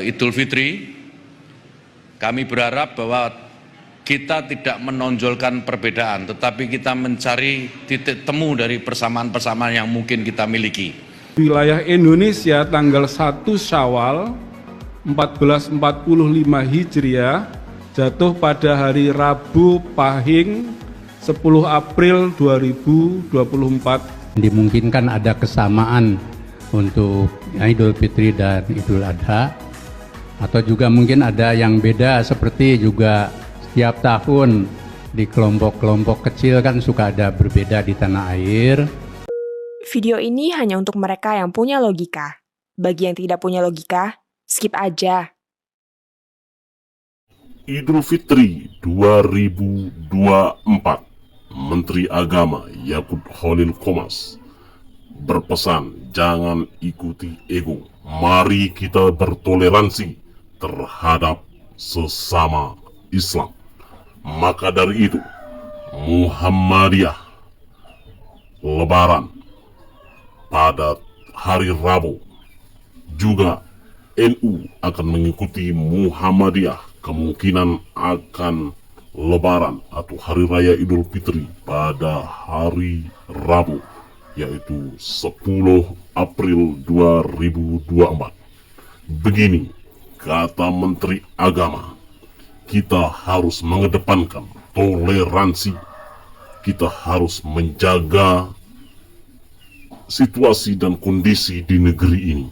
Idul Fitri, kami berharap bahwa kita tidak menonjolkan perbedaan, tetapi kita mencari titik temu dari persamaan-persamaan yang mungkin kita miliki. Wilayah Indonesia tanggal 1 Syawal 1445 Hijriah jatuh pada hari Rabu Pahing 10 April 2024. Dimungkinkan ada kesamaan untuk Idul Fitri dan Idul Adha, atau juga mungkin ada yang beda, seperti juga setiap tahun di kelompok-kelompok kecil kan suka ada berbeda di tanah air. Video ini hanya untuk mereka yang punya logika. Bagi yang tidak punya logika, skip aja. Idul Fitri 2024, Menteri Agama Yakut Khalil Qomas berpesan, jangan ikuti ego, mari kita bertoleransi terhadap sesama Islam. Maka dari itu, Muhammadiyah Lebaran pada hari Rabu, juga NU akan mengikuti Muhammadiyah, kemungkinan akan Lebaran atau Hari Raya Idul Fitri pada hari Rabu, yaitu 10 April 2024. Begini kata Menteri Agama, kita harus mengedepankan toleransi, kita harus menjaga situasi dan kondisi di negeri ini.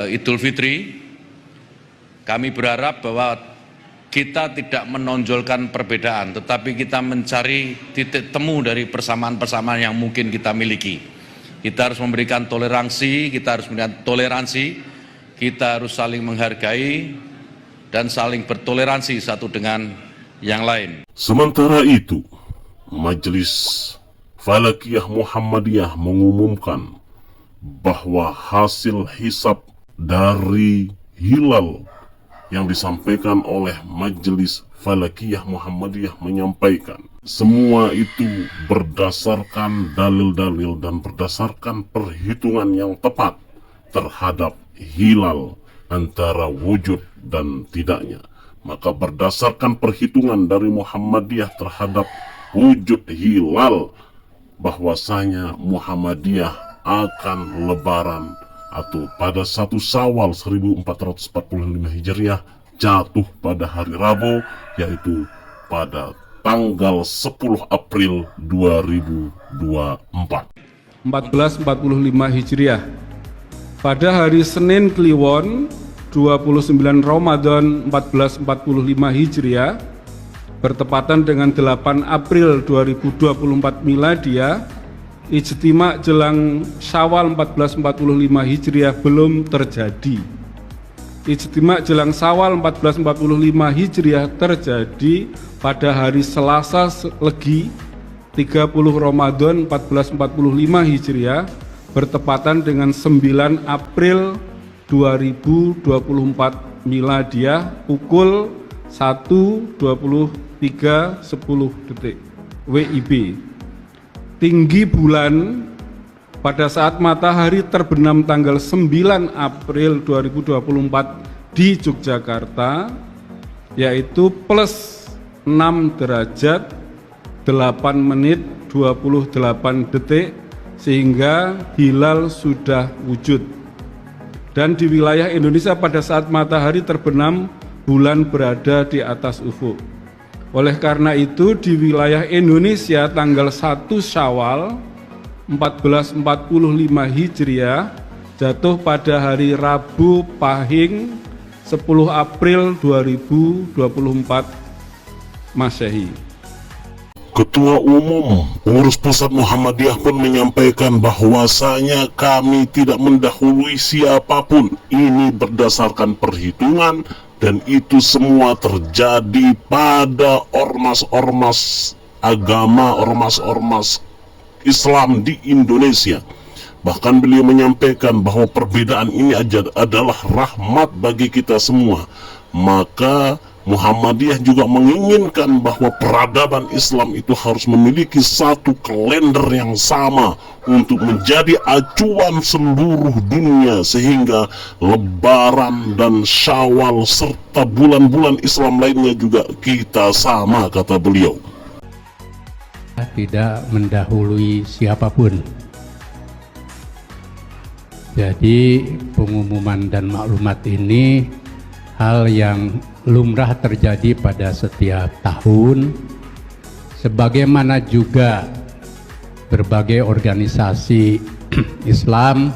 Idul Fitri, kami berharap bahwa kita tidak menonjolkan perbedaan, tetapi kita mencari titik temu dari persamaan-persamaan yang mungkin kita miliki. Kita harus memberikan toleransi, kita harus saling menghargai dan saling bertoleransi satu dengan yang lain. Sementara itu, Majelis Falakiyah Muhammadiyah mengumumkan bahwa hasil hisab dari hilal yang disampaikan oleh Majelis Falakiyah Muhammadiyah menyampaikan, semua itu berdasarkan dalil-dalil dan berdasarkan perhitungan yang tepat terhadap hilal antara wujud dan tidaknya. Maka berdasarkan perhitungan dari Muhammadiyah terhadap wujud hilal, bahwasanya Muhammadiyah akan lebaran atau pada 1 Syawal 1445 Hijriah jatuh pada hari Rabu, yaitu pada tanggal 10 April 2024. 1445 Hijriah. Pada hari Senin Kliwon 29 Ramadan 1445 Hijriah bertepatan dengan 8 April 2024 Miladiah, ijtima jelang Syawal 1445 Hijriah belum terjadi. Ijtima jelang Syawal 1445 Hijriah terjadi pada hari Selasa Legi 30 Ramadan 1445 Hijriah bertepatan dengan 9 April 2024 Miladiah pukul 1:23:10 WIB. Tinggi bulan pada saat matahari terbenam tanggal 9 April 2024 di Yogyakarta yaitu plus 6 derajat 8 menit 28 detik, sehingga hilal sudah wujud. Dan di wilayah Indonesia pada saat matahari terbenam, bulan berada di atas ufuk. Oleh karena itu, di wilayah Indonesia tanggal 1 Syawal 1445 Hijriah jatuh pada hari Rabu Pahing 10 April 2024 Masehi. Ketua Umum Pengurus Pusat Muhammadiyah pun menyampaikan bahwasanya kami tidak mendahului siapapun. Ini berdasarkan perhitungan dan itu semua terjadi pada ormas-ormas agama, ormas-ormas Islam di Indonesia. Bahkan beliau menyampaikan bahwa perbedaan ini adalah rahmat bagi kita semua. Maka Muhammadiyah juga menginginkan bahwa peradaban Islam itu harus memiliki satu kalender yang sama untuk menjadi acuan seluruh dunia, sehingga Lebaran dan Syawal serta bulan-bulan Islam lainnya juga kita sama, kata beliau. Tidak mendahului siapapun. Jadi pengumuman dan maklumat ini hal yang lumrah terjadi pada setiap tahun, sebagaimana juga berbagai organisasi Islam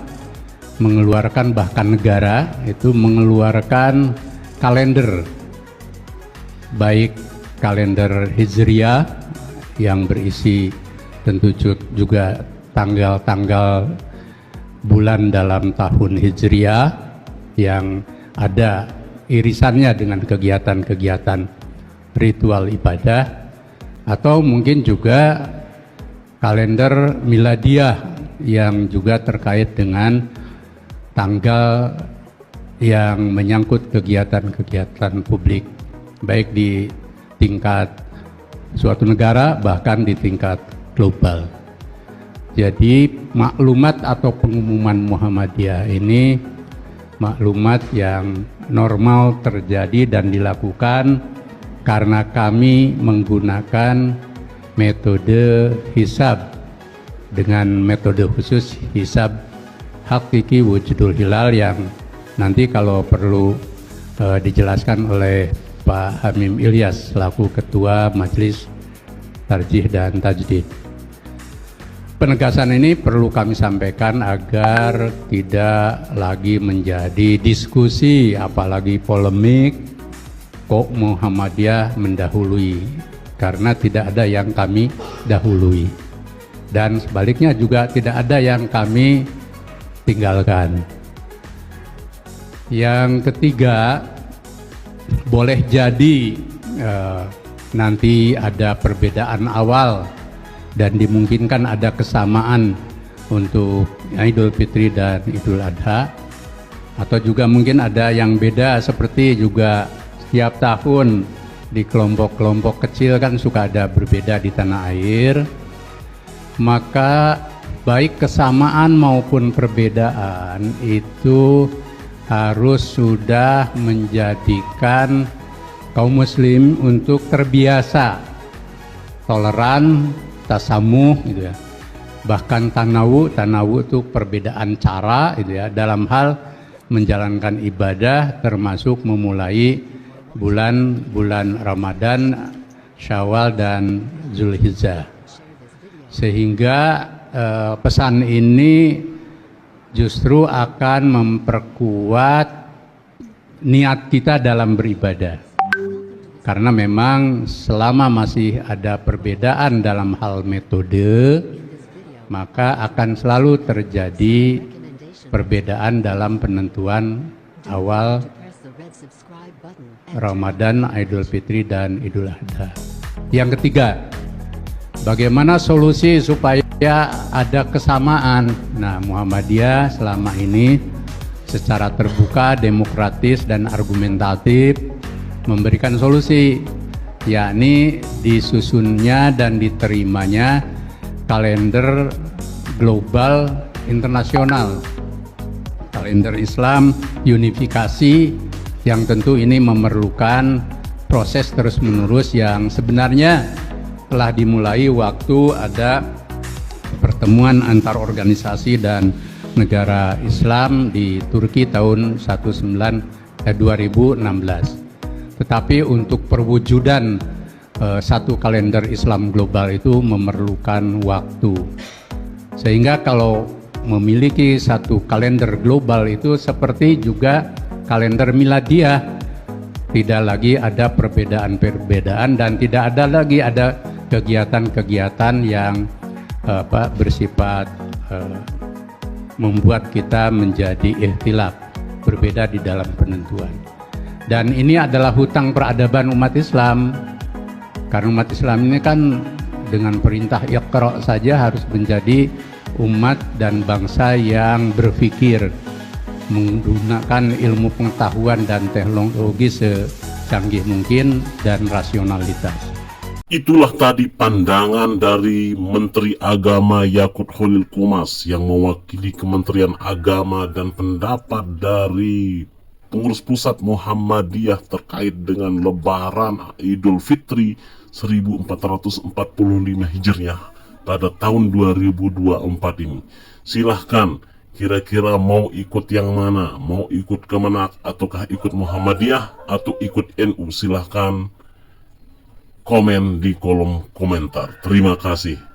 mengeluarkan, bahkan negara itu mengeluarkan kalender, baik kalender Hijriah yang berisi tentu juga tanggal-tanggal bulan dalam tahun Hijriah yang ada irisannya dengan kegiatan-kegiatan ritual ibadah, atau mungkin juga kalender miladiah yang juga terkait dengan tanggal yang menyangkut kegiatan-kegiatan publik, baik di tingkat suatu negara bahkan di tingkat global. Jadi maklumat atau pengumuman Muhammadiyah ini maklumat yang normal terjadi dan dilakukan karena kami menggunakan metode hisab dengan metode khusus hisab hakiki wujudul hilal yang nanti kalau perlu dijelaskan oleh Pak Hamim Ilyas selaku Ketua Majelis Tarjih dan Tajdid. Penegasan ini perlu kami sampaikan agar tidak lagi menjadi diskusi, apalagi polemik, kok Muhammadiyah mendahului, karena tidak ada yang kami dahului. Dan sebaliknya juga tidak ada yang kami tinggalkan. Yang ketiga, boleh jadi nanti ada perbedaan awal dan dimungkinkan ada kesamaan untuk Idul Fitri dan Idul Adha, atau juga mungkin ada yang beda, seperti juga setiap tahun di kelompok-kelompok kecil kan suka ada berbeda di tanah air. Maka baik kesamaan maupun perbedaan itu harus sudah menjadikan kaum muslim untuk terbiasa toleran, tasamuh gitu ya. Bahkan tanawu itu perbedaan cara gitu ya dalam hal menjalankan ibadah, termasuk memulai bulan-bulan Ramadan, Syawal dan Zulhijjah. Sehingga pesan ini justru akan memperkuat niat kita dalam beribadah. Karena memang selama masih ada perbedaan dalam hal metode, maka akan selalu terjadi perbedaan dalam penentuan awal Ramadan, Idul Fitri dan Idul Adha. Yang ketiga, bagaimana solusi supaya ada kesamaan? Nah, Muhammadiyah selama ini secara terbuka, demokratis dan argumentatif memberikan solusi, yakni disusunnya dan diterimanya kalender global internasional, kalender Islam unifikasi, yang tentu ini memerlukan proses terus-menerus yang sebenarnya telah dimulai waktu ada pertemuan antar organisasi dan negara Islam di Turki tahun 2016. Tetapi untuk perwujudan satu kalender Islam global itu memerlukan waktu. Sehingga kalau memiliki satu kalender global itu seperti juga kalender miladiah, tidak lagi ada perbedaan-perbedaan dan tidak ada lagi ada kegiatan-kegiatan yang bersifat membuat kita menjadi ikhtilaf, berbeda di dalam penentuan. Dan ini adalah hutang peradaban umat Islam, karena umat Islam ini kan dengan perintah Iqra saja harus menjadi umat dan bangsa yang berpikir menggunakan ilmu pengetahuan dan teknologi secanggih mungkin dan rasionalitas. Itulah tadi pandangan dari Menteri Agama Yakut Khalil Qumas yang mewakili Kementerian Agama dan pendapat dari pengurus pusat Muhammadiyah terkait dengan Lebaran Idul Fitri 1445 Hijriah pada tahun 2024 ini. Silahkan, kira-kira mau ikut yang mana? Mau ikut Kemenak ataukah ikut Muhammadiyah atau ikut NU? Silahkan komen di kolom komentar. Terima kasih.